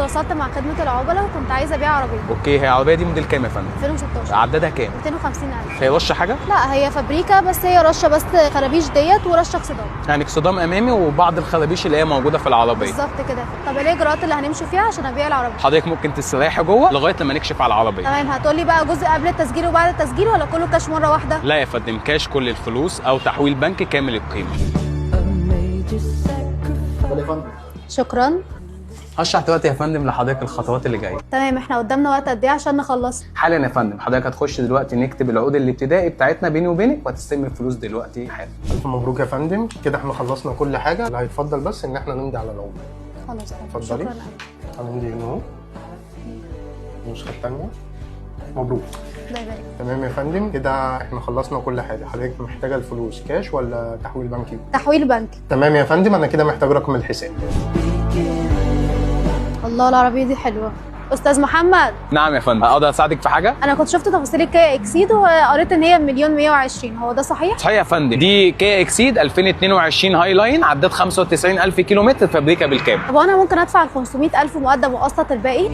تواصلت مع خدمه العملاء وكنت عايزه ابيع عربيه. اوكي، هي العربيه دي موديل كام يا فندم؟ 2016. عددها كام؟ 250,000. هي رشه حاجه؟ لا هي فابريكا، بس هي رشه بس خرابيش ديت ورشه اكسدام. يعني اكسدام امامي وبعض الخرابيش اللي هي موجوده في العربيه. بالظبط كده. طب ايه الاجراءات اللي هنمشي فيها عشان ابيع العربيه؟ حضرتك ممكن تستريحي جوه لغايه لما نكشف على العربيه. تمام. هتقولي بقى جزء قبل التسجيل وبعد التسجيل ولا كله كاش مره واحده؟ لا يا فندم، كاش كل الفلوس او تحويل بنكي كامل القيمه. شكرا. هشرح دلوقتي يا فندم لحضرتك الخطوات اللي جايه. تمام. احنا قدامنا وقت قد ايه عشان نخلص؟ حالا يا فندم، حضرتك هتخش دلوقتي نكتب العقود الابتدائي بتاعتنا بيني وبينك وهتستلم الفلوس دلوقتي حالا. الف مبروك يا فندم، كده احنا خلصنا كل حاجه، اللي هيتفضل بس ان احنا نمضي على العقود. خلاص. اتفضلي. شكرا. هنمضي هنا اهو. النسخه الثانيه. مبروك. الله يبارك. تمام يا فندم، كده احنا خلصنا كل حاجه. حضرتك محتاجه الفلوس كاش ولا تحويل بنكي؟ تحويل بنكي. تمام يا فندم، انا كده محتاج رقم الحساب. الله، العربيه دي حلوه. استاذ محمد. نعم يا فندم، اقدر اساعدك في حاجه؟ انا كنت شفت تفاصيل الكيا اكسيد وقريت ان هي 1,120,000، هو ده صحيح؟ صحيح يا فندم، دي كيا اكسيد 2022 هاي لاين، عدت 95,000 كيلومتر، فابريكا بالكامل. طب وانا ممكن ادفع ال 500,000 مقدم وقسط الباقي؟